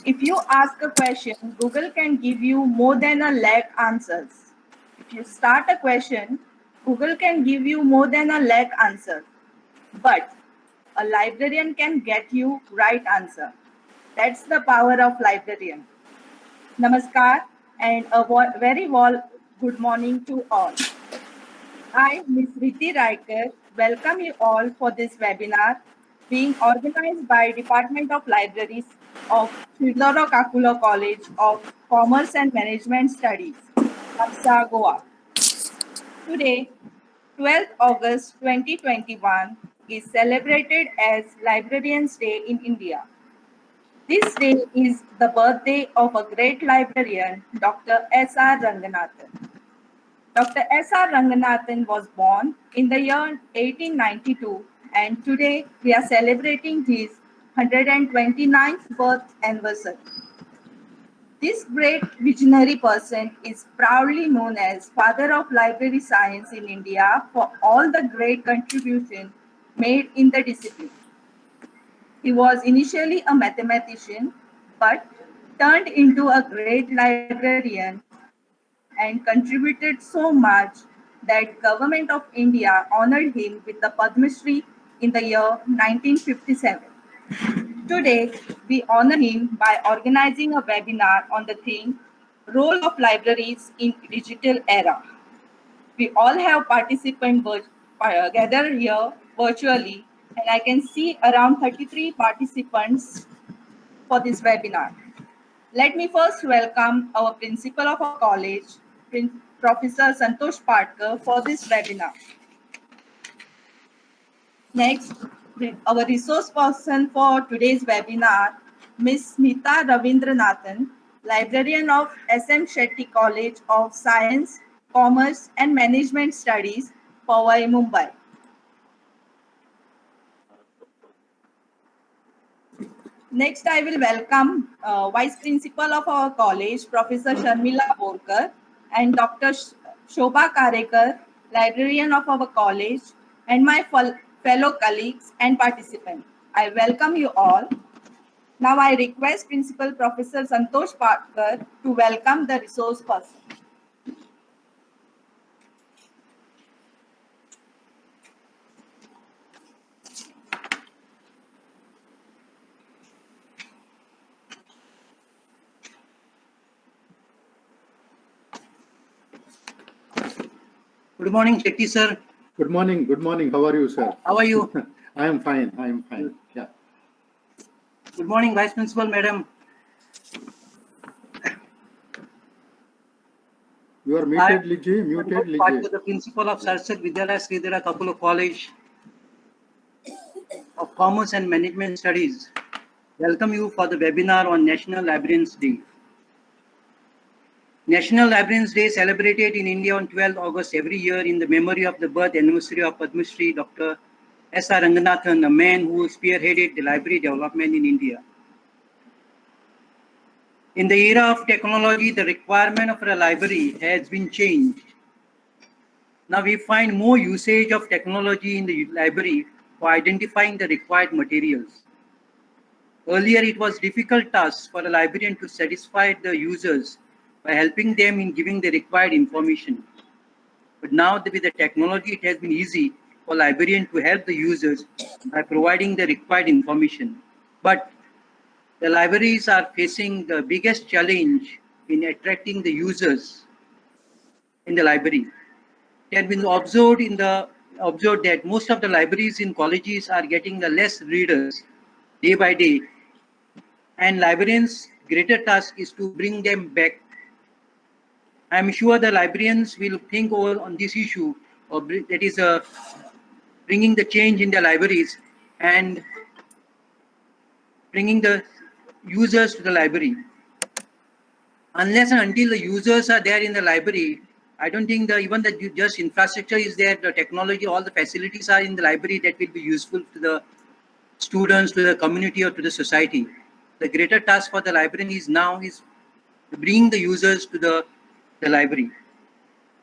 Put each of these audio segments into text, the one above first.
If you ask a question, Google can give you more than a lakh answers. If you start a question, Google can give you more than a lakh answers. But a librarian can get you right answer. That's the power of librarian. Namaskar and a very good morning to all. I, Ms. Riti Raikar, welcome you all for this webinar being organized by Department of Libraries of Sridhara Kakula College of Commerce and Management Studies, Hamsa, Goa. Today, 12th August 2021 is celebrated as Librarians Day in India. This day is the birthday of a great librarian, Dr. S.R. Ranganathan. Dr. S.R. Ranganathan was born in the year 1892, and today we are celebrating his 129th birth anniversary. This great visionary person is proudly known as Father of Library Science in India for all the great contribution made in the discipline. He was initially a mathematician, but turned into a great librarian and contributed so much that Government of India honored him with the Padma Shri in the year 1957. Today, we honor him by organizing a webinar on the theme Role of Libraries in Digital Era. We all have participants gathered here virtually, and I can see around 33 participants for this webinar. Let me first welcome our principal of our college, Professor Santosh Patkar, for this webinar. Next, our resource person for today's webinar, Ms. Smita Ravindranathan, librarian of S.M. Shetty College of Science, Commerce and Management Studies, Powai, Mumbai. Next, I will welcome Vice Principal of our college, Professor Sharmila Borkar, and Dr. Shobha Karekar, librarian of our college, and my fellow colleagues and participants. I welcome you all. Now I request Principal Professor Santosh Patkar to welcome the resource person. Good morning, Shetty sir. Good morning. Good morning. How are you, sir? How are you? I am fine. I am fine. Yeah. Good morning, Vice Principal, Madam. You are muted, Liji. Muted, Liji. The Principal of Sarsat Vidyalaya Sridhara Kakula College of Commerce and Management Studies. Welcome you for the webinar on National Librarians Day. National Librarians Day celebrated in India on 12th August every year in the memory of the birth anniversary of Padma Shri Dr. S.R. Ranganathan, a man who spearheaded the library development in India. In the era of technology, the requirement of a library has been changed. Now we find more usage of technology in the library for identifying the required materials. Earlier, it was difficult task for a librarian to satisfy the users by helping them in giving the required information. But now with the technology, it has been easy for librarian to help the users by providing the required information. But the libraries are facing the biggest challenge in attracting the users in the library. It has been observed that most of the libraries in colleges are getting the less readers day by day, and librarians' greater task is to bring them back. I am sure the librarians will think over on this issue, that is bringing the change in the libraries and bringing the users to the library. Unless and until the users are there in the library, I don't think even the just infrastructure is there, the technology, all the facilities are in the library that will be useful to the students, to the community, or to the society. The greater task for the librarian is now is bringing the users to the library.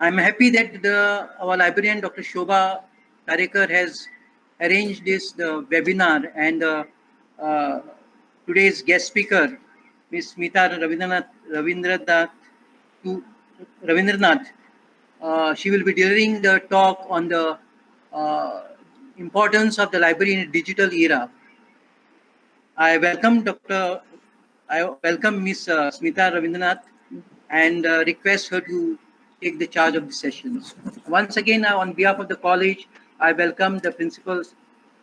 I'm happy that our librarian, Dr. Shobha Karekar, has arranged this webinar, and today's guest speaker, Ms. Smita to Ravindranath. She will be delivering the talk on the uh, importance of the library in a digital era. I welcome Ms. Smita Ravindranath and request her to take the charge of the session. Once again, on behalf of the college, I welcome the principal,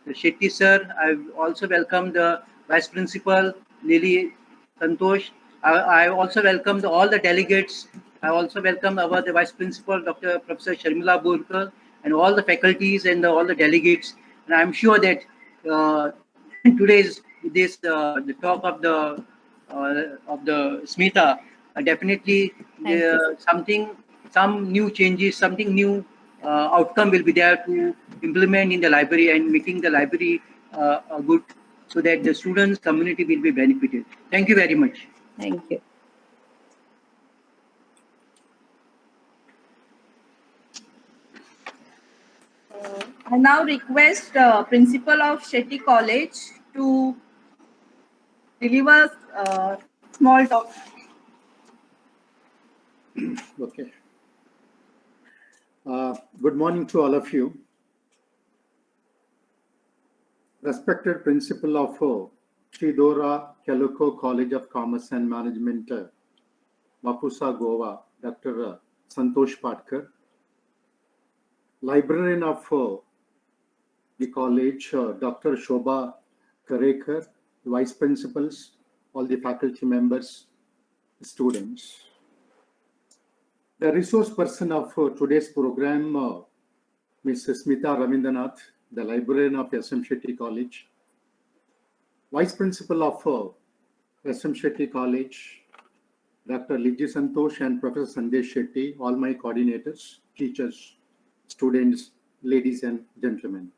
Shetty sir. I also welcome the vice principal, Lily Santosh. I also welcome all the delegates. I also welcome the vice principal, Dr. Professor Sharmila Borkar, and all the faculties and all the delegates. And I'm sure that today's the talk of the Smita definitely Thank you. some new changes, something new outcome will be there to implement in the library and making the library good, so that the students community will be benefited. Thank you very much. Thank you. I now request Principal of Shetty College to deliver small talk. Okay. Good morning to all of you. Respected Principal of Sri Dora Keluko College of Commerce and Management, Mapusa, Goa, Dr. Santosh Patkar. Librarian of the college, Dr. Shobha Karekar, Vice Principals, all the faculty members, students. The resource person of today's program, Ms. Smita Ravindranath, the librarian of SM Shetty College, Vice Principal of SM Shetty College, Dr. Liji Santosh and Professor Sandesh Shetty, all my coordinators, teachers, students, ladies and gentlemen.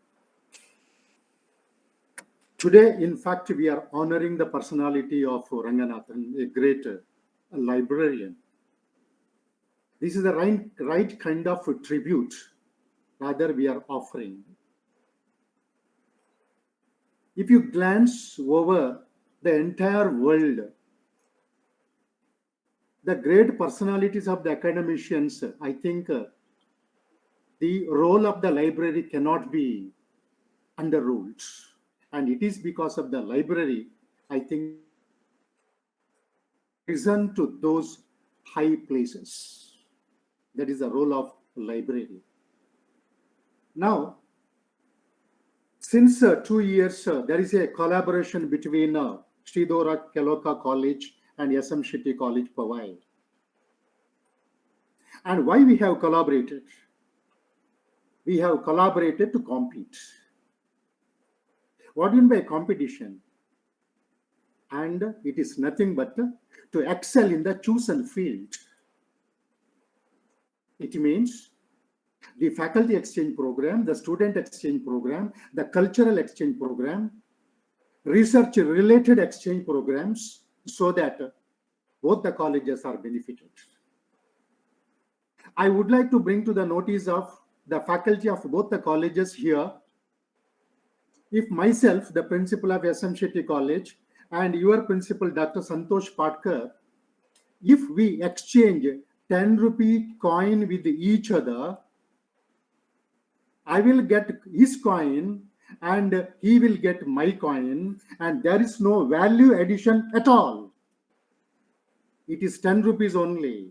Today, in fact, we are honoring the personality of Ranganathan, a great librarian. This is the right kind of tribute, rather we are offering. If you glance over the entire world, the great personalities of the academicians, I think the role of the library cannot be underruled. And it is because of the library, I think, risen to those high places. That is the role of library. Now, since 2 years, there is a collaboration between Sri Dora Keluko College and SM Shetty College, Powai. And why we have collaborated? We have collaborated to compete. What do you mean by competition? And it is nothing but to excel in the chosen field. It means the faculty exchange program, the student exchange program, the cultural exchange program, research related exchange programs, so that both the colleges are benefited. I would like to bring to the notice of the faculty of both the colleges here. If myself, the principal of SM Shetty College, and your principal, Dr. Santosh Patkar, if we exchange 10 rupee coin with each other, I will get his coin and he will get my coin, and there is no value addition at all. It is 10 rupees only.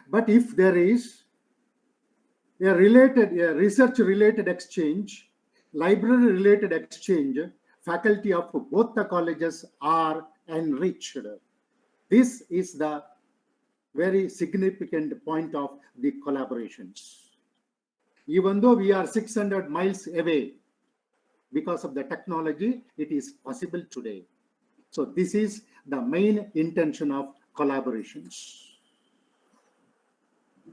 But if there is a research related exchange, library related exchange, faculty of both the colleges are enriched. This is the very significant point of the collaborations. Even though we are 600 miles away, because of the technology, it is possible today. So this is the main intention of collaborations.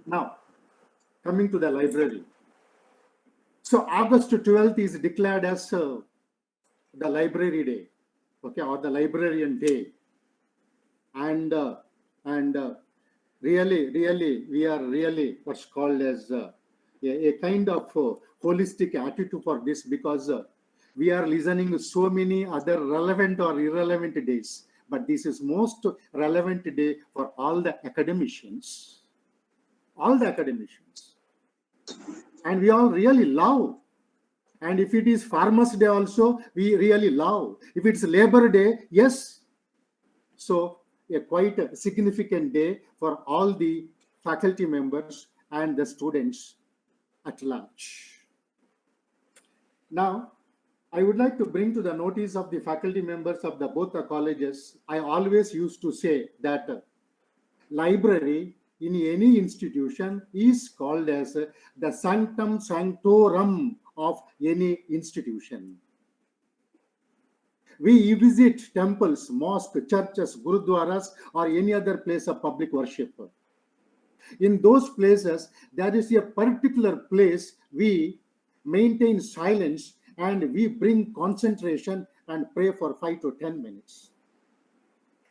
Now, coming to the library. So August 12th is declared as the Library Day, okay, or the Librarian Day. And really, we are really what's called as a kind of holistic attitude for this, because We are listening so many other relevant or irrelevant days, but this is most relevant day for all the academicians. All the academicians. And we all really love. And if it is Farmers' Day also, we really love. If it's Labor Day, yes. So a quite a significant day for all the faculty members and the students at large. Now, I would like to bring to the notice of the faculty members of both the colleges. I always used to say that library in any institution is called as the sanctum sanctorum of any institution. We visit temples, mosques, churches, gurudwaras, or any other place of public worship. In those places, there is a particular place we maintain silence and we bring concentration and pray for 5 to 10 minutes.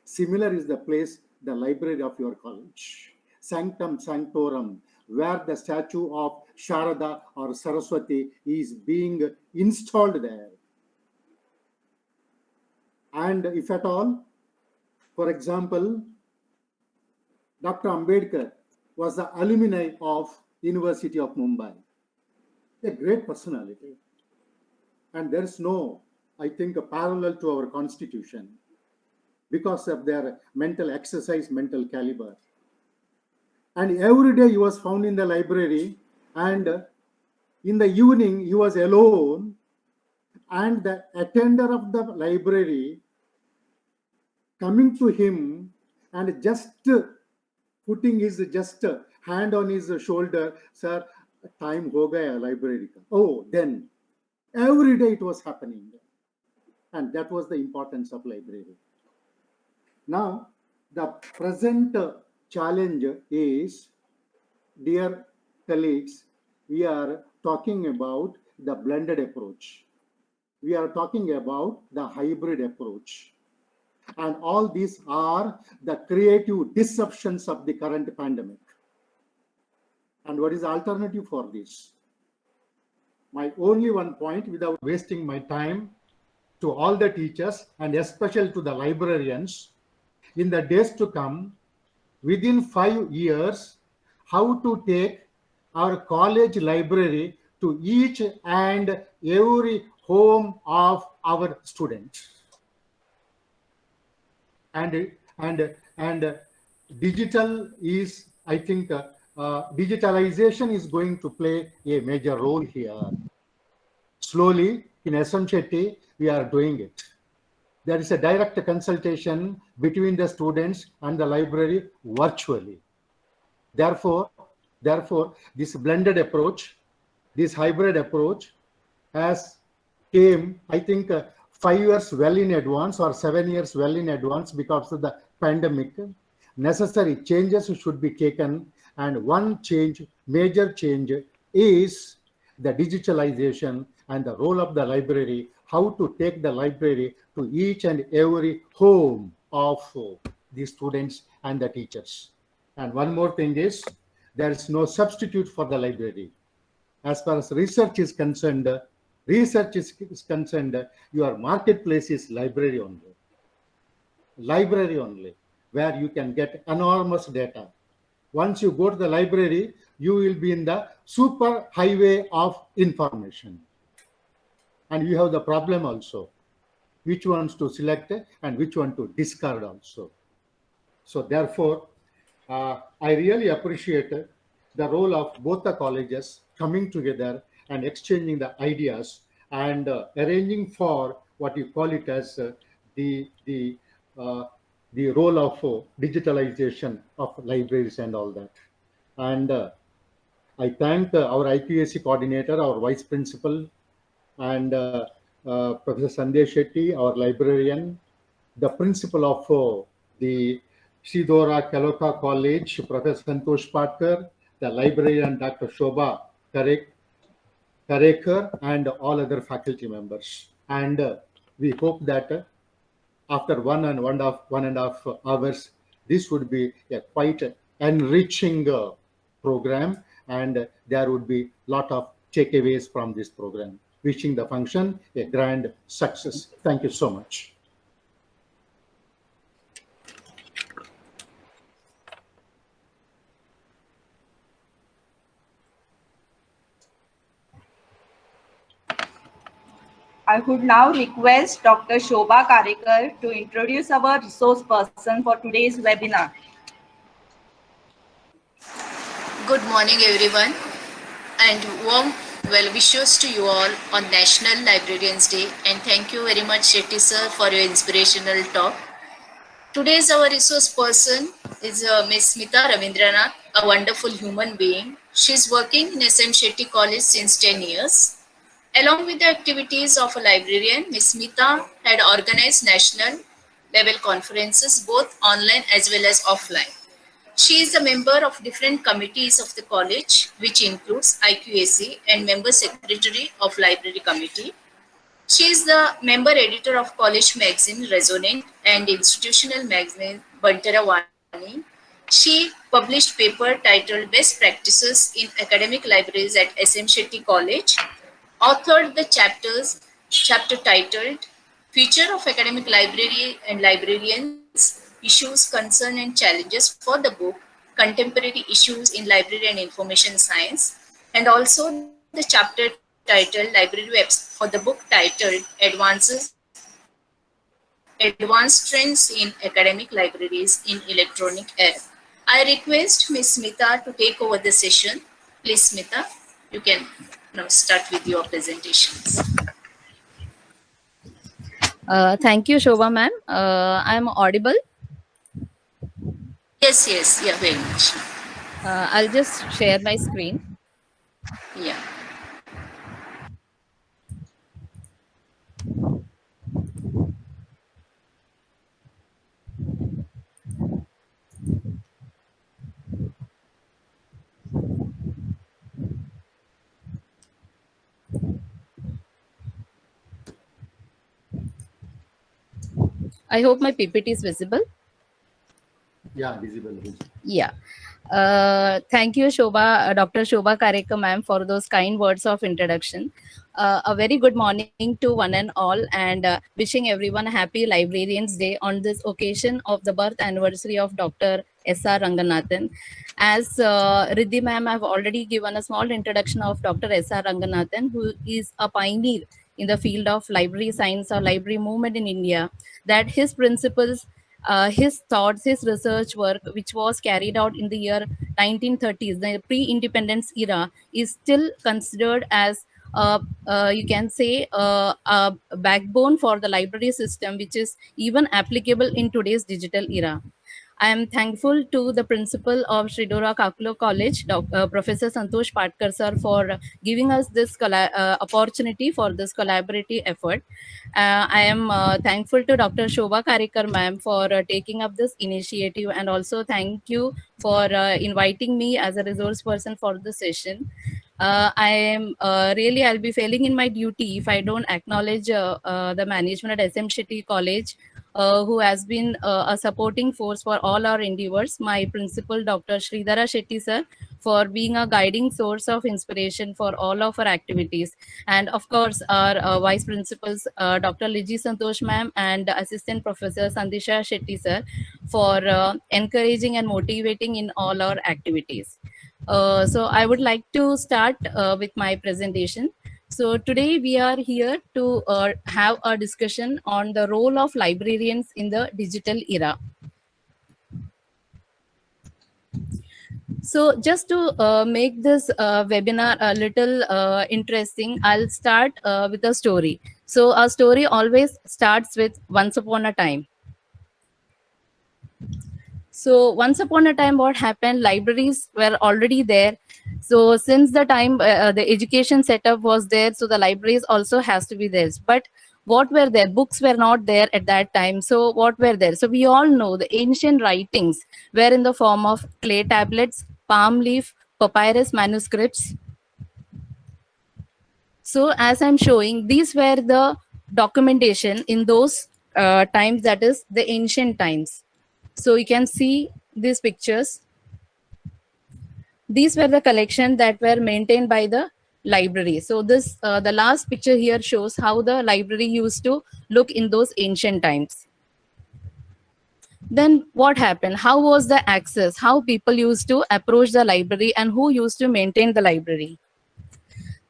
Similar is the place, the library of your college, sanctum sanctorum, where the statue of Sharada or Saraswati is being installed there. And if at all, for example, Dr. Ambedkar was the alumni of University of Mumbai, a great personality. And there is no, I think, a parallel to our constitution because of their mental exercise, mental caliber. And every day he was found in the library, and in the evening he was alone, and the attender of the library coming to him and just putting his hand on his shoulder, sir, time ho gaya library ka. Oh, then every day it was happening. And that was the importance of library. Now, the present challenge is, dear colleagues, we are talking about the blended approach. We are talking about the hybrid approach. And all these are the creative disruptions of the current pandemic. And what is the alternative for this? My only one point, without wasting my time, to all the teachers and especially to the librarians, in the days to come, within 5 years, how to take our college library to each and every home of our students. And digital is, I think, digitalization is going to play a major role here. Slowly, in SM Shetty, we are doing it. There is a direct consultation between the students and the library virtually. Therefore, this blended approach, this hybrid approach has came, I think, 5 years well in advance or 7 years well in advance because of the pandemic. Necessary changes should be taken, and one change, major change, is the digitalization and the role of the library, how to take the library to each and every home of the students and the teachers. And one more thing is, there is no substitute for the library. As far as research is concerned, your marketplace is library only. Library only, where you can get enormous data. Once you go to the library, you will be in the super highway of information. And you have the problem also, which ones to select and which one to discard also. So therefore, I really appreciate the role of both the colleges coming together and exchanging the ideas and arranging for what you call it as the role of digitalization of libraries and all that. And I thank our IPAC coordinator, our vice principal, and Professor Sandesh Shetty, our librarian, the principal of the Sridhara Kaloka College, Professor Santosh Patkar, the librarian Dr. Shobha Karekar, and all other faculty members. And we hope that after one and a half hours, this would be a quite enriching program, and there would be a lot of takeaways from this program. wishing the function a grand success. Thank you so much. I would now request Dr. Shobha Karekar to introduce our resource person for today's webinar. Good morning, everyone, and warm well wishes to you all on National Librarians Day. And thank you very much, Shetty sir, for your inspirational talk. Today's our resource person is Miss Smita Ravindranath, a wonderful human being. She's working in SM Shetty College since 10 years. Along with the activities of a librarian, Ms. Smita had organized national level conferences both online as well as offline. She is a member of different committees of the college, which includes IQAC and member secretary of library committee. She is the member editor of college magazine Resonate and institutional magazine Bantara Vani. She published paper titled Best Practices in Academic Libraries at SM Shetty College, authored the chapter titled Future of Academic Library and Librarians, Issues, Concern and Challenges for the book Contemporary Issues in Library and Information Science, and also the chapter titled Library Webs for the book titled Advanced Trends in Academic Libraries in Electronic Era. I request Ms. Smita to take over the session. Please, Smita, you can now start with your presentations. Thank you, Shobha ma'am. I'm audible. Yes, yeah, very much. I'll just share my screen. Yeah. I hope my PPT is visible. Yeah, visible. Yeah. Thank you, Shobha, Dr. Shobha Karekar ma'am, for those kind words of introduction. A very good morning to one and all, and wishing everyone a happy Librarians Day on this occasion of the birth anniversary of Dr. S.R. Ranganathan. As Riddhi ma'am have already given a small introduction of Dr. S.R. Ranganathan, who is a pioneer in the field of library science or library movement in India, that his principles, his thoughts, his research work, which was carried out in the year 1930s, the pre-independence era, is still considered as you can say a backbone for the library system, which is even applicable in today's digital era. I am thankful to the principal of Sridora Kakulo College, Professor Santosh Patkar sir, for giving us this opportunity for this collaborative effort. I am thankful to Dr. Shobha Karekar ma'am for taking up this initiative, and also thank you for inviting me as a resource person for the session. I am really, I'll be failing in my duty if I don't acknowledge the management at SM Shetty College, who has been a supporting force for all our endeavors. My principal, Dr. Sridhara Shetty sir, for being a guiding source of inspiration for all of our activities. And of course, our vice principals, Dr. Liji Santosh ma'am and Assistant Professor Sandisha Shetty sir, for encouraging and motivating in all our activities. So I would like to start with my presentation. So today we are here to have a discussion on the role of librarians in the digital era. So just to make this webinar a little interesting, I'll start with a story. So our story always starts with once upon a time. So once upon a time, what happened? Libraries were already there. So since the time the education setup was there, so the libraries also has to be there. But what were there? Books were not there at that time. So what were there? So we all know the ancient writings were in the form of clay tablets, palm leaf, papyrus manuscripts. So as I'm showing, these were the documentation in those times, that is the ancient times. So you can see these pictures. These were the collection that were maintained by the library. So this the last picture here shows how the library used to look in those ancient times. Then what happened? How was the access? How people used to approach the library and who used to maintain the library?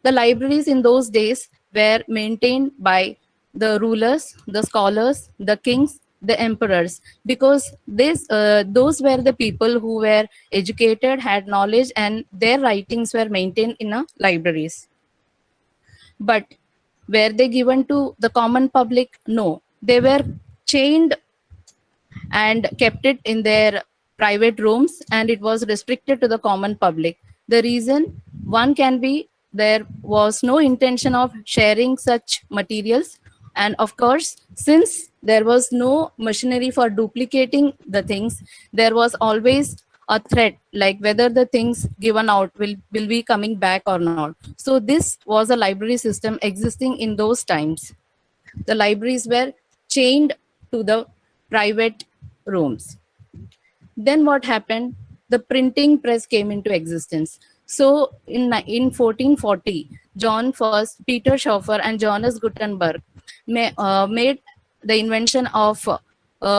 The libraries in those days were maintained by the rulers, the scholars, the kings, the emperors, because those were the people who were educated, had knowledge, and their writings were maintained in libraries. But were they given to the common public? No, they were chained and kept it in their private rooms, and it was restricted to the common public. The reason one can be there was no intention of sharing such materials, and of course, since there was no machinery for duplicating the things, there was always a threat like whether the things given out will be coming back or not. So this was a library system existing in those times. The libraries were chained to the private rooms. Then what happened? The printing press came into existence. So in 1440, Peter Schoeffer and Johannes Gutenberg made the invention of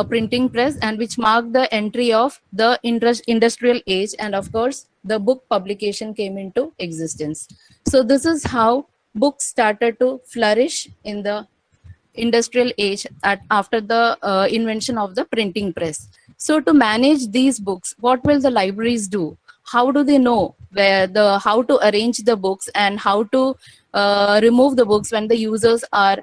printing press, and which marked the entry of the industrial age, and of course the book publication came into existence. So this is how books started to flourish in the industrial age after the invention of the printing press. So to manage these books, what will the libraries do? How do they know how to arrange the books and how to remove the books when the users are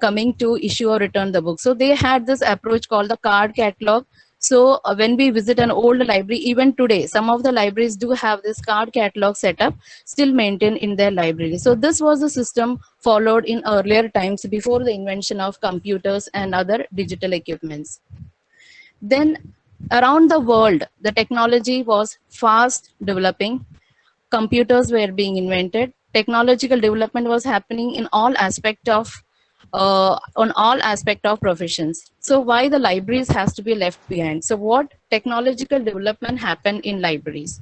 coming to issue or return the book? So they had this approach called the card catalog. So when we visit an old library, even today, some of the libraries do have this card catalog setup still maintained in their library. So this was a system followed in earlier times before the invention of computers and other digital equipments. Then around the world, the technology was fast developing. Computers were being invented. Technological development was happening in all aspect of on all aspect of professions. So why the libraries has to be left behind? So what technological development happened in libraries?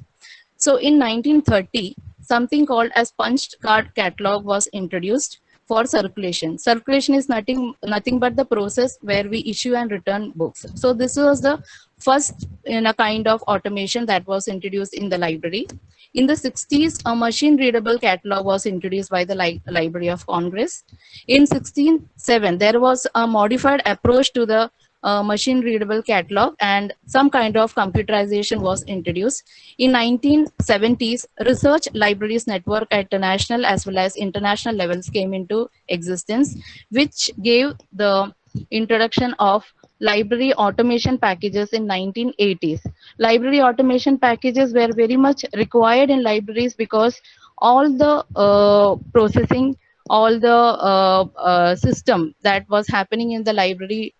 So in 1930, something called as punched card catalog was introduced for circulation. Circulation is nothing but the process where we issue and return books. So this was the first in a kind of automation that was introduced in the library. In the 60s, a machine-readable catalog was introduced by the Library of Congress. In 1607, there was a modified approach to the machine-readable catalog, and some kind of computerization was introduced. In 1970s, Research Libraries Network at the national as well as international levels came into existence, which gave the introduction of library automation packages in 1980s. Library automation packages were very much required in libraries because all the processing, all the system that was happening in the library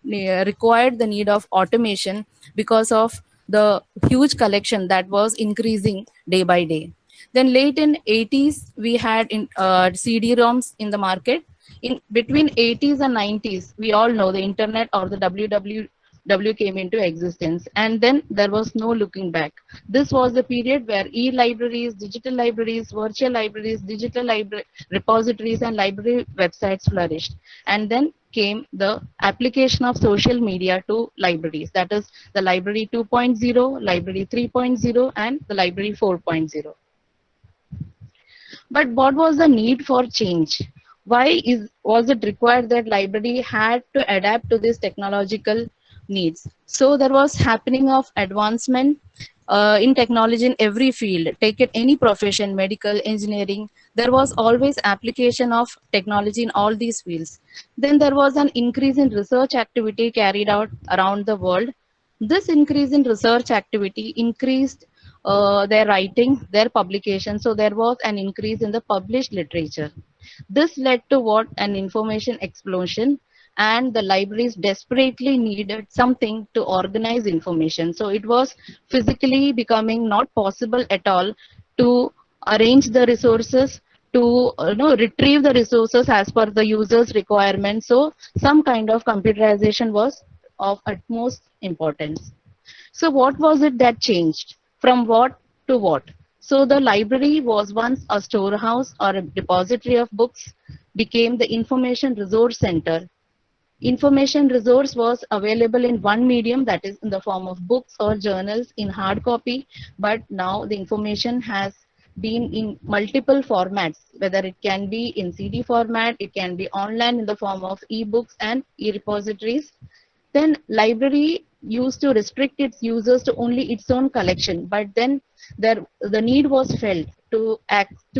required the need of automation because of the huge collection that was increasing day by day. Then late in 80s, we had CD-ROMs in the market. In between 80s and 90s, we all know the internet or the WWW came into existence, and then there was no looking back. This was the period where e-libraries, digital libraries, virtual libraries, digital library repositories, and library websites flourished. And then came the application of social media to libraries. That is the Library 2.0, Library 3.0, and the Library 4.0. But what was the need for change? Why was it required that library had to adapt to these technological needs? So there was happening of advancement in technology in every field. Take it any profession, medical, engineering, there was always application of technology in all these fields. Then there was an increase in research activity carried out around the world. This increase in research activity increased their writing, their publication. So there was an increase in the published literature. This led to what? An information explosion, and the libraries desperately needed something to organize information. So it was physically becoming not possible at all to arrange the resources, to retrieve the resources as per the user's requirements. So some kind of computerization was of utmost importance. So what was it that changed? From what to what? So the library was once a storehouse or a depository of books, became the information resource center. Information resource was available in one medium, that is in the form of books or journals in hard copy, but now the information has been in multiple formats, whether it can be in CD format, it can be online in the form of e-books and e-repositories. Then library used to restrict its users to only its own collection, but then the need was felt to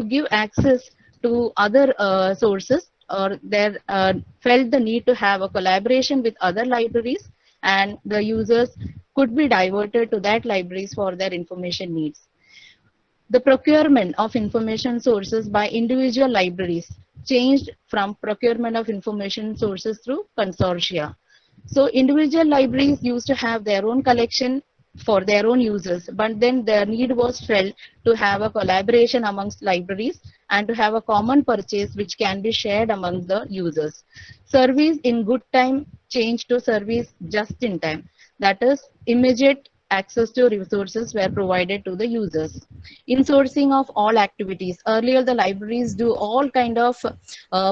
give access to other sources, or there felt the need to have a collaboration with other libraries, and the users could be diverted to that libraries for their information needs. The procurement of information sources by individual libraries changed from procurement of information sources through consortia. So individual libraries used to have their own collection for their own users, but then the need was felt to have a collaboration amongst libraries and to have a common purchase which can be shared among the users. Service in good time changed to service just in time. That is, immediate access to resources were provided to the users. Insourcing of all activities. Earlier, the libraries do all kind of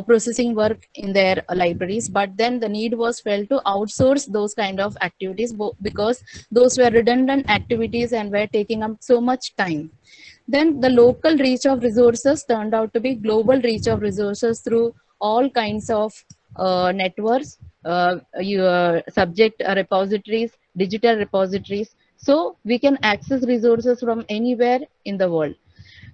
processing work in their libraries, but then the need was felt to outsource those kind of activities because those were redundant activities and were taking up so much time. Then the local reach of resources turned out to be global reach of resources through all kinds of networks, subject repositories, digital repositories. So we can access resources from anywhere in the world.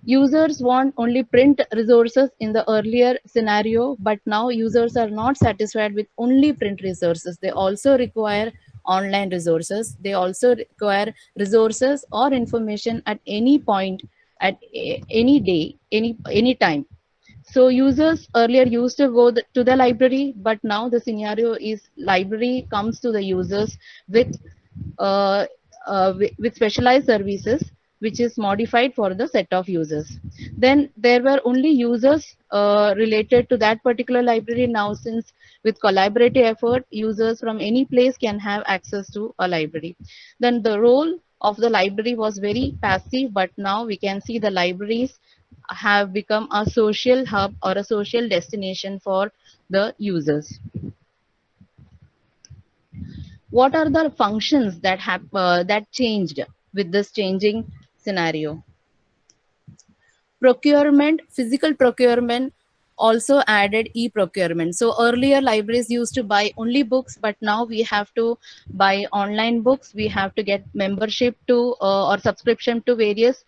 Users want only print resources in the earlier scenario, but now users are not satisfied with only print resources. They also require online resources. They also require resources or information at any point, at any day, any time. So users earlier used to go to the library, but now the scenario is library comes to the users with with specialized services which is modified for the set of users. Then there were only users related to that particular library. Now, since with collaborative effort, users from any place can have access to a library. Then the role of the library was very passive, but now we can see the libraries have become a social hub or a social destination for the users. What are the functions that have that changed with this changing scenario? Procurement, physical procurement also added e-procurement. So earlier libraries used to buy only books, but now we have to buy online books. We have to get membership to or subscription to various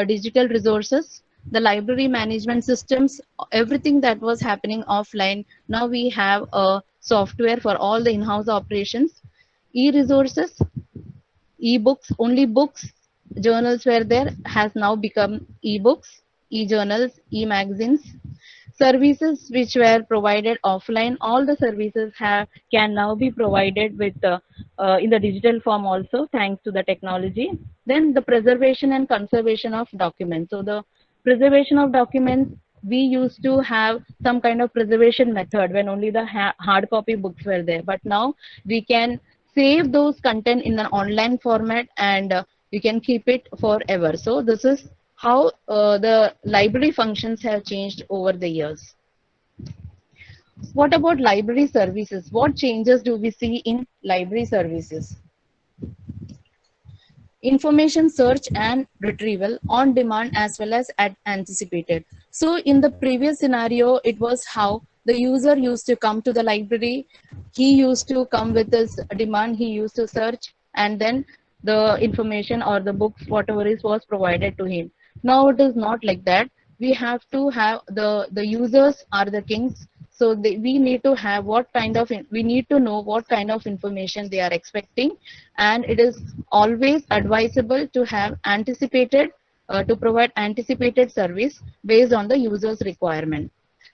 digital resources. The library management systems, everything that was happening offline, now we have a software for all the in-house operations. E-resources, e-books, only books, journals were there, has now become e-books, e-journals, e-magazines. Services which were provided offline, all the services can now be provided with in the digital form also, thanks to the technology. Then the preservation and conservation of documents. So the preservation of documents, we used to have some kind of preservation method when only the hard copy books were there, but now we can save those content in an online format, and you can keep it forever. So this is how the library functions have changed over the years. What about library services? What changes do we see in library services? Information search and retrieval on demand as well as anticipated. So in the previous scenario, it was how the user used to come to the library. He used to come with his demand. He used to search, and then the information or the books, whatever is, was provided to him. Now it is not like that. We have to have the users are the kings. So we need to have we need to know what kind of information they are expecting, and it is always advisable to have anticipated, to provide anticipated service based on the user's requirement.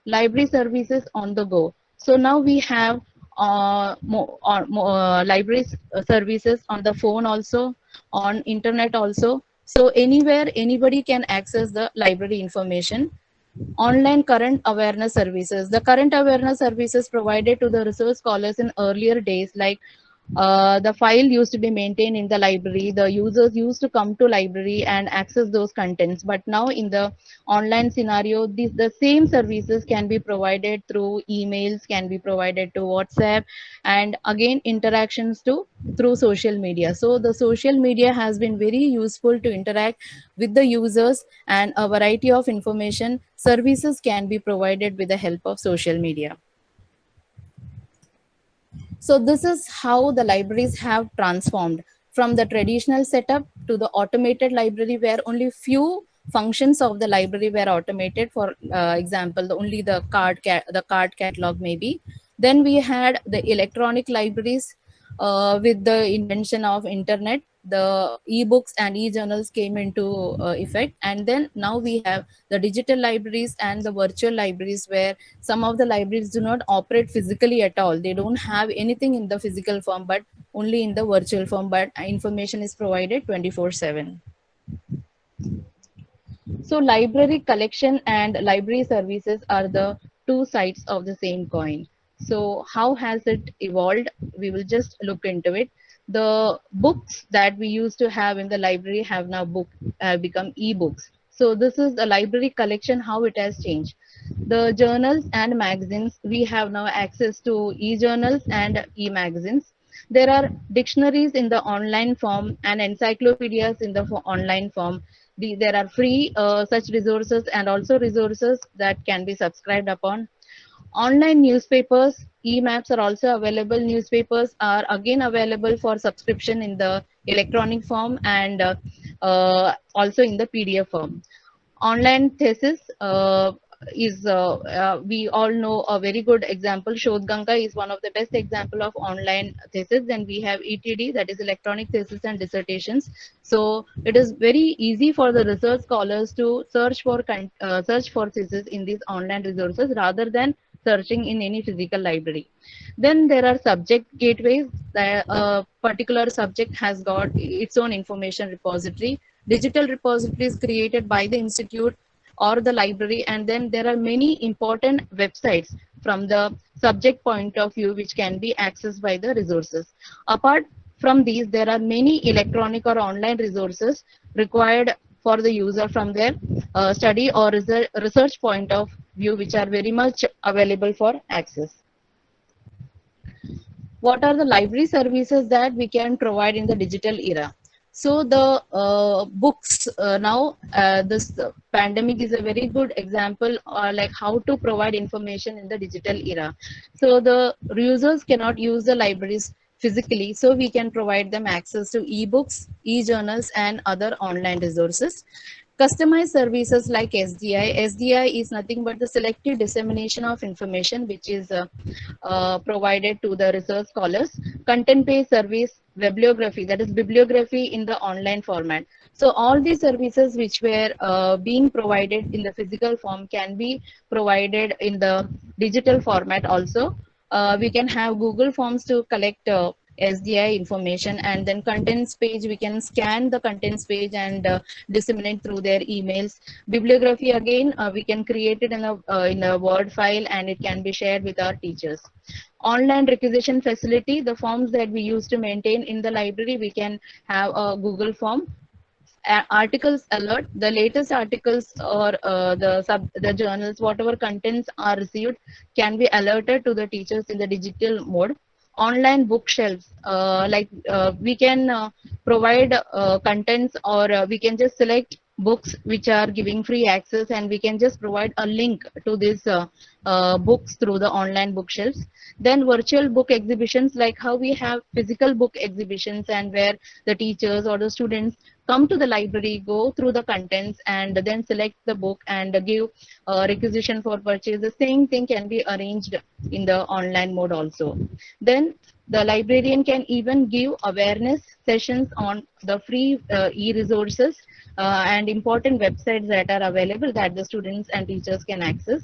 Library services on the go. So now we have library services on the phone also, on internet also. So anywhere anybody can access the library information. Online current awareness services. The current awareness services provided to the research scholars in earlier days, like The file used to be maintained in the library. The users used to come to library and access those contents. But now in the online scenario, the same services can be provided through emails, can be provided to WhatsApp, and again interactions to through social media. So the social media has been very useful to interact with the users, and a variety of information services can be provided with the help of social media. So this is how the libraries have transformed from the traditional setup to the automated library, where only few functions of the library were automated. For example, only the card catalog maybe. Then we had the electronic libraries. With the invention of internet, the e-books and e-journals came into effect, and then now we have the digital libraries and the virtual libraries, where some of the libraries do not operate physically at all. They don't have anything in the physical form, but only in the virtual form, but information is provided 24/7. So library collection and library services are the two sides of the same coin. So how has it evolved? We will just look into it. The books that we used to have in the library have now become e-books. So this is the library collection, how it has changed. The journals and magazines, we have now access to e-journals and e-magazines. There are dictionaries in the online form and encyclopedias in the online form. There are free such resources, and also resources that can be subscribed upon. Online newspapers, e-maps are also available. Newspapers are again available for subscription in the electronic form, and also in the PDF form. Online thesis is we all know a very good example. Shodhganga is one of the best example of online thesis. Then we have ETD, that is electronic thesis and dissertations. So it is very easy for the research scholars to search for thesis in these online resources rather than searching in any physical library. Then there are subject gateways. A particular subject has got its own information repository. Digital repositories created by the institute or the library, and then there are many important websites from the subject point of view which can be accessed by the resources. Apart from these, there are many electronic or online resources required for the user from their study or research point of view, which are very much available for access. What are the library services that we can provide in the digital era? So the books now, this pandemic is a very good example, like how to provide information in the digital era. So the users cannot use the libraries physically, so we can provide them access to e-books, e-journals, and other online resources. Customized services like SDI. SDI is nothing but the selective dissemination of information which is provided to the research scholars. Content-based service, bibliography, that is bibliography in the online format. So all these services which were being provided in the physical form can be provided in the digital format also. We can have Google Forms to collect SDI information, and then contents page, we can scan the contents page and disseminate through their emails. Bibliography, again, we can create it in a Word file, and it can be shared with our teachers. Online requisition facility, the forms that we used to maintain in the library, we can have a Google form. Articles alert, the latest articles or the journals, whatever contents are received, can be alerted to the teachers in the digital mode. Online bookshelves, we can provide contents, or we can just select books which are giving free access, and we can just provide a link to these books through the online bookshelves. Then virtual book exhibitions, like how we have physical book exhibitions, and where the teachers or the students come to the library, go through the contents, and then select the book and give requisition for purchase. The same thing can be arranged in the online mode also. Then the librarian can even give awareness sessions on the free e-resources and important websites that are available that the students and teachers can access.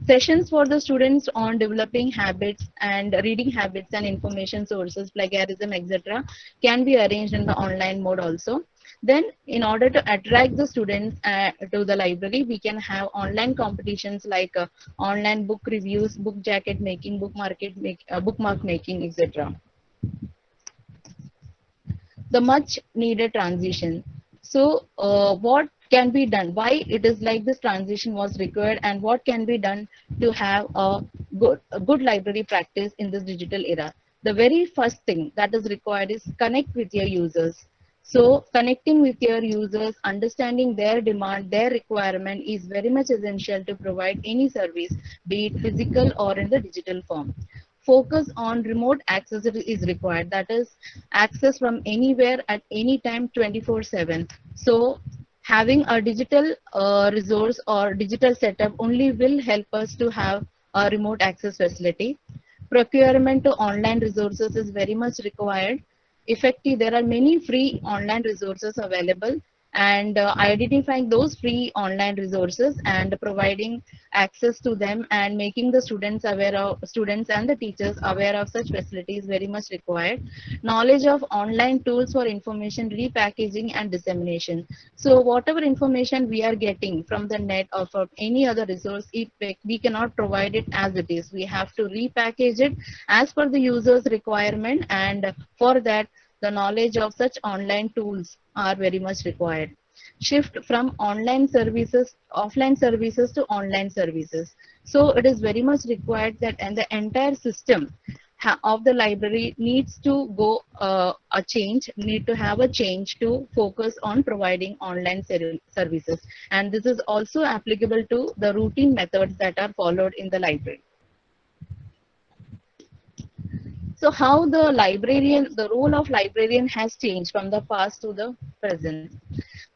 Sessions for the students on developing habits and reading habits and information sources, plagiarism, etc., can be arranged in the online mode also. Then, in order to attract the students to the library, we can have online competitions like online book reviews, book jacket making, bookmark making, etc. the much needed transition. So what can be done? Why it is like this transition was required, and what can be done to have a good library practice in this digital era? The very first thing that is required is connect with your users. So connecting with your users, understanding their demand, their requirement is very much essential to provide any service, be it physical or in the digital form. Focus on remote access is required, that is access from anywhere at any time 24/7. So having a digital resource or digital setup only will help us to have a remote access facility. Procurement to online resources is very much required. Effective, there are many free online resources available, and identifying those free online resources and providing access to them and making the students and the teachers aware of such facilities very much required. Knowledge of online tools for information repackaging and dissemination. So whatever information we are getting from the net or from any other resource, we cannot provide it as it is. We have to repackage it as per the user's requirement, and for that the knowledge of such online tools are very much required. Shift from offline services to online services. So it is very much required that, and the entire system of the library needs to go need to have a change to focus on providing online services. And this is also applicable to the routine methods that are followed in the library. So how the role of librarian has changed from the past to the present.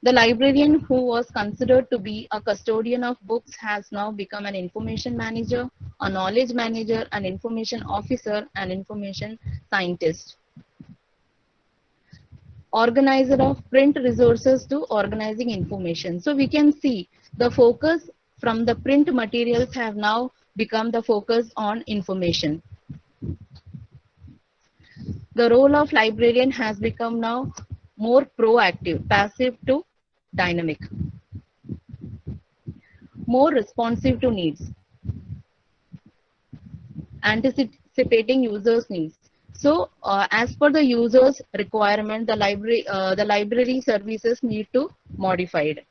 The librarian, who was considered to be a custodian of books, has now become an information manager, a knowledge manager, an information officer, an information scientist. Organizer of print resources to organizing information. So we can see the focus from the print materials have now become the focus on information. The role of librarian has become now more proactive, passive to dynamic, more responsive to needs, anticipating users' needs. So, as per the user's requirement, the library services need to modified.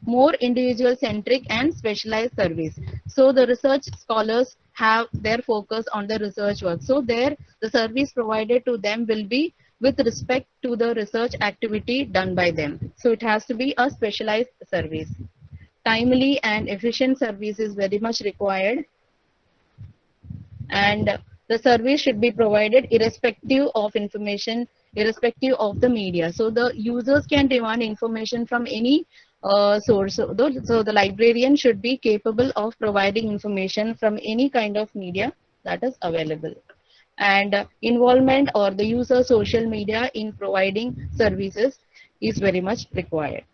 More individual-centric and specialized service. So, the research scholars have their focus on the research work. So, the service provided to them will be with respect to the research activity done by them. So, it has to be a specialized service. Timely and efficient service is very much required, and the service should be provided irrespective of information, irrespective of the media. So the users can demand information from any source. So the librarian should be capable of providing information from any kind of media that is available. And involvement or the use of social media in providing services is very much required.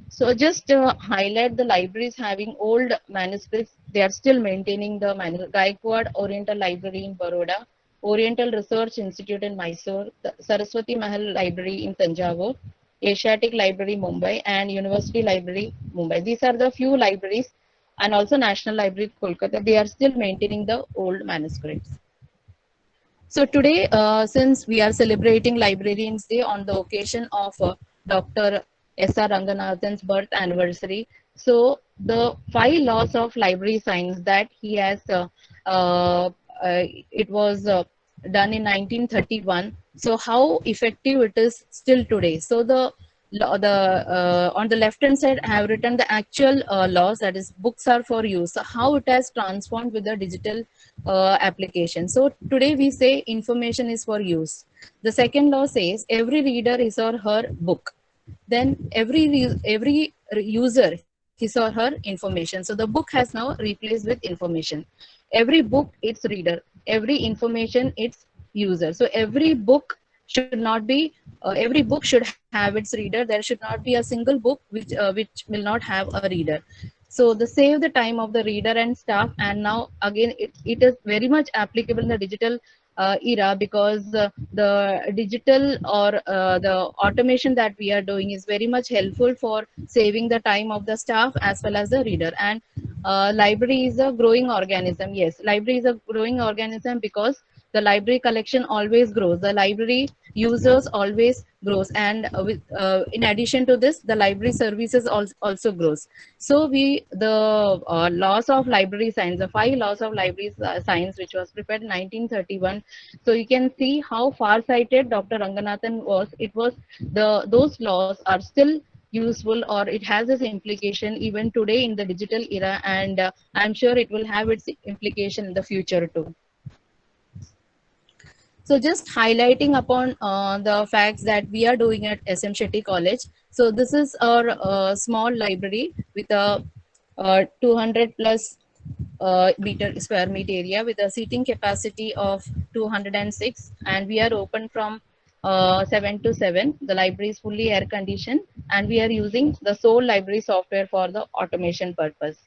So just highlight the libraries having old manuscripts. They are still maintaining the Gaikwad Oriental Library in Baroda, Oriental Research Institute in Mysore, the Saraswati Mahal Library in Tanjavur, Asiatic Library Mumbai, and University Library Mumbai. These are the few libraries, and also National Library Kolkata. They are still maintaining the old manuscripts. So today, since we are celebrating Librarians Day on the occasion of Dr. S.R. Ranganathan's birth anniversary, so the 5 laws of library science that he has, it was done in 1931. So how effective it is still today. So on the left hand side, I have written the actual laws, that is books are for use. So how it has transformed with the digital application. So today we say information is for use. The second law says every reader his or her book. Then every user his or her information. So the book has now replaced with information. Every book its reader, every information its user. So every book should not be every book should have its reader. There should not be a single book which will not have a reader. So the save the time of the reader and staff. And now again it is very much applicable in the digital era, because the digital or the automation that we are doing is very much helpful for saving the time of the staff as well as the reader. And library is a growing organism. Yes, library is a growing organism because the library collection always grows, the library users always grows, and in addition to this, the library services also grows. So the laws of library science, the 5 laws of library science, which was prepared in 1931. So you can see how far-sighted Dr. Ranganathan was. It was those laws are still useful, or it has its implication even today in the digital era, and I'm sure it will have its implication in the future too. So just highlighting upon the facts that we are doing at SM Shetty College. So this is our small library with a 200 plus square meter area with a seating capacity of 206, and we are open from 7 to 7. The library is fully air conditioned, and we are using the sole library software for the automation purpose.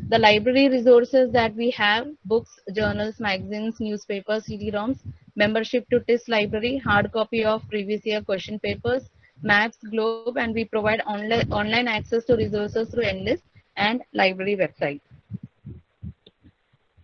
The library resources that we have: books, journals, magazines, newspapers, CD-ROMs, membership to TISS library, hard copy of previous year question papers, maps, globe, and we provide online access to resources through Enlist and library website.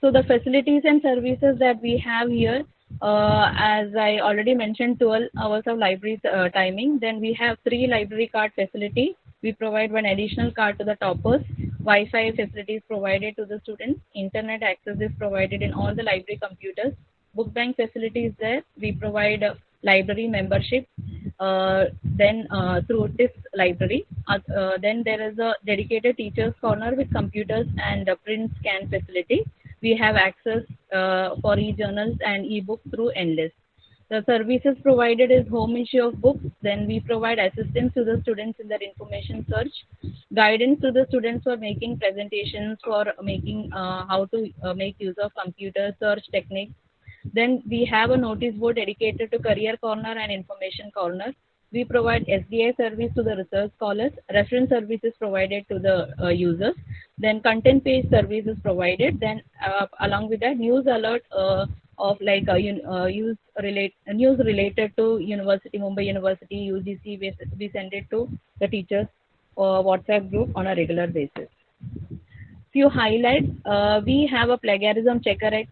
So the facilities and services that we have here, as I already mentioned, 12 hours of library timing. Then we have 3 library card facility. We provide 1 additional card to the toppers. Wi-Fi facilities provided to the students. Internet access is provided in all the library computers. Book bank facility is there. We provide library membership. Then through this library. Then there is a dedicated teachers corner with computers and print scan facility. We have access for e-journals and e-books through Enlist. The services provided is home issue of books. Then we provide assistance to the students in their information search, guidance to the students for making presentations, for making how to make use of computer search techniques. Then we have a notice board dedicated to career corner and information corner. We provide SDI service to the research scholars, reference services provided to the users, then content page service is provided. Then along with that, news alert of like news related to University, Mumbai University, UGC, we send it to the teachers WhatsApp group on a regular basis. Few highlights: we have a plagiarism checker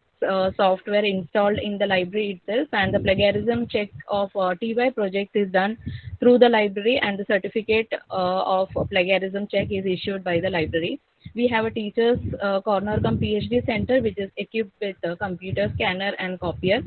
software installed in the library itself, and the plagiarism check of TY project is done through the library, and the certificate of plagiarism check is issued by the library. We have a teachers corner cum PhD center, which is equipped with a computer scanner and copier.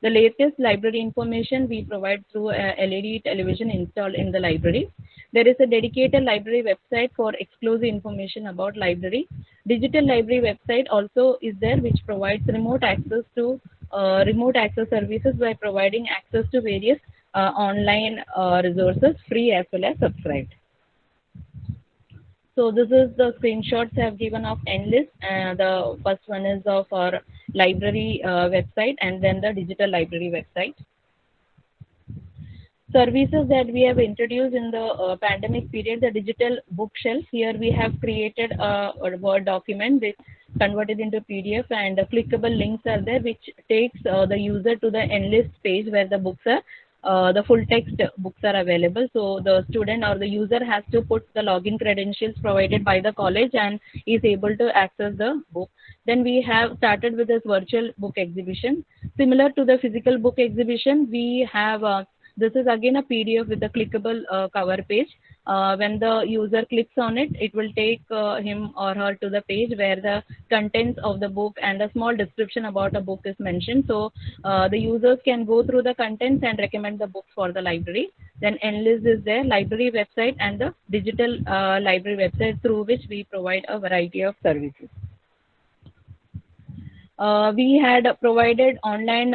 The latest library information we provide through a LED television installed in the library. There is a dedicated library website for exclusive information about library. Digital library website also is there, which provides remote access to remote access services by providing access to various online resources, free as well as subscribed. So this is the screenshots I have given of Enlist. The first one is of our library website, and then the digital library website. Services that we have introduced in the pandemic period: the digital bookshelf. Here we have created a Word document which converted into PDF, and clickable links are there, which takes the user to the Enlist page where the books are. The full text books are available. So the student or the user has to put the login credentials provided by the college and is able to access the book. Then we have started with this virtual book exhibition. Similar to the physical book exhibition, we have this is again a PDF with a clickable cover page. When the user clicks on it, it will take him or her to the page where the contents of the book and a small description about a book is mentioned. So the users can go through the contents and recommend the book for the library. Then Enlist is there, library website, and the digital library website through which we provide a variety of services. We had provided online,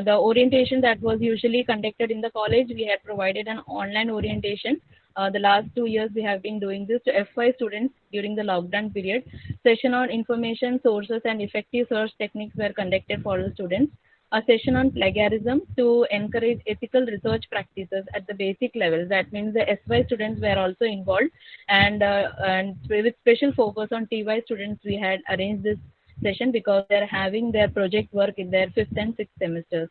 the orientation that was usually conducted in the college, we had provided an online orientation. The last 2 years we have been doing this to F5 students during the lockdown period. Session on information sources and effective search techniques were conducted for the students. A session on plagiarism to encourage ethical research practices at the basic level. That means the S5 students were also involved, and with special focus on TY students, we had arranged this session because they're having their project work in their 5th and 6th semesters.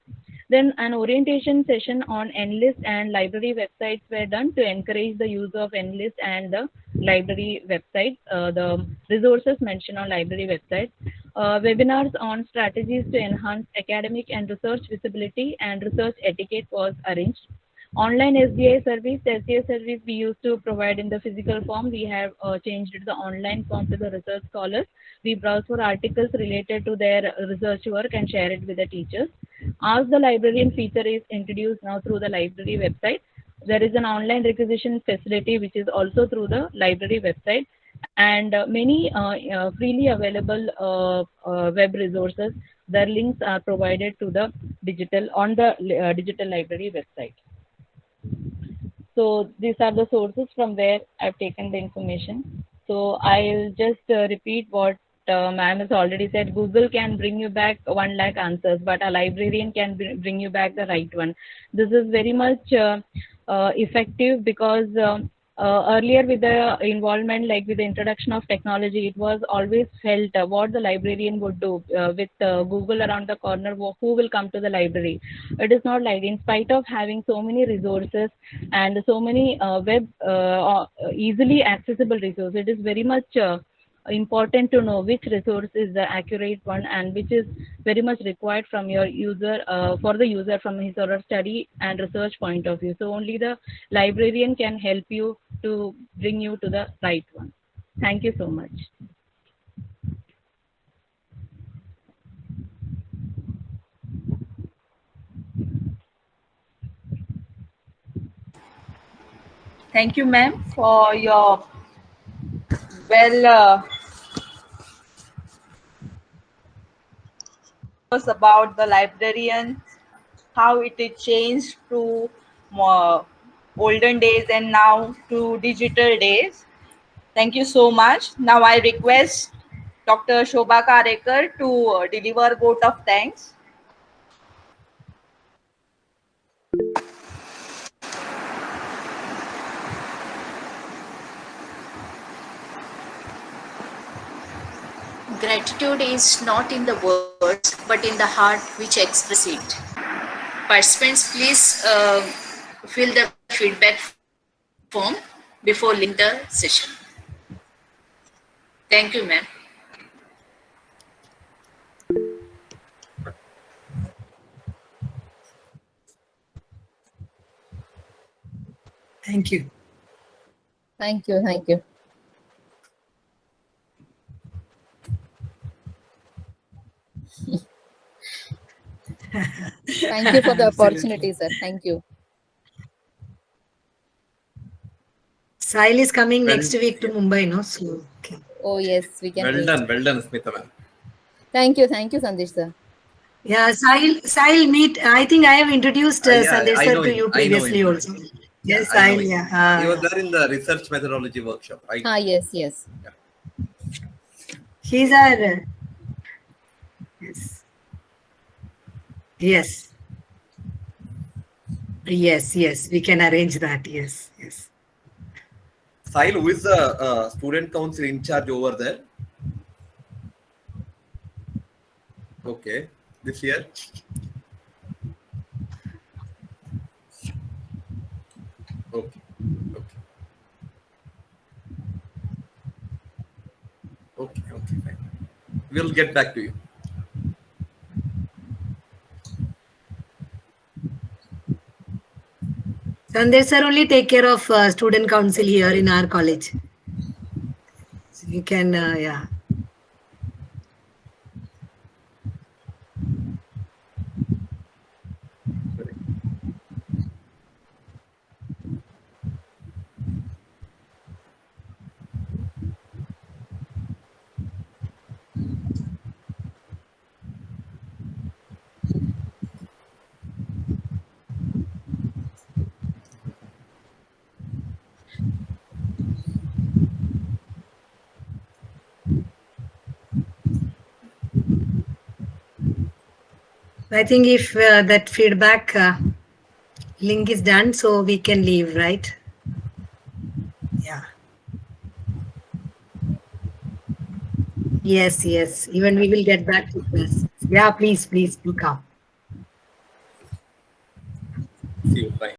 Then an orientation session on Enlist and library websites were done to encourage the use of Enlist and the library website, the resources mentioned on library website. Webinars on strategies to enhance academic and research visibility and research etiquette was arranged. Online SDI service, the SDI service we used to provide in the physical form, we have changed the online form to the research scholars. We browse for articles related to their research work and share it with the teachers. Ask the Librarian feature is introduced now through the library website. There is an online requisition facility which is also through the library website, and many freely available web resources. Their links are provided to the digital digital library website. So these are the sources from where I've taken the information. So I'll just repeat what ma'am has already said. Google can bring you back 1 lakh answers, but a librarian can bring you back the right one. This is very much effective because earlier with the involvement, like with the introduction of technology, it was always felt what the librarian would do with Google around the corner, who will come to the library. It is not like, in spite of having so many resources and so many easily accessible resources, it is very much important to know which resource is the accurate one and which is very much required from your user, for the user from his or her study and research point of view. So only the librarian can help you to bring you to the right one. Thank you so much. Thank you, ma'am, for your about the librarian, how it is changed to more olden days and now to digital days. Thank you so much. Now I request Dr. Shobha Karekar to deliver vote of thanks. Gratitude is not in the words, but in the heart which express it. Participants, please fill the feedback form before leaving the session. Thank you, ma'am. Thank you. Thank you. Thank you. Thank you for the opportunity, sir. Thank you. Sahil is coming next week to Mumbai, no? So, okay. Oh yes, we can. Well wait. done, Smita ma'am. Thank you, Sandesh sir. Yeah, Sahil meet. I think I have introduced Yeah, Sandesh I sir know to him. you I know previously him. also. Yes, I know Sahil. him. Yeah. He was there in the research methodology workshop, right? Yes, yes. He's our. Yes. Yes. Yes, yes. We can arrange that. Yes, yes. Sahil, who is the student council in charge over there? Okay, this year. Okay, okay. Okay, fine. We'll get back to you. Sandesh sir only take care of student council here in our college. So you can, yeah. I think if that feedback link is done, so we can leave, right? Yeah. Yes, yes. Even we will get back to class. Yeah, please do come.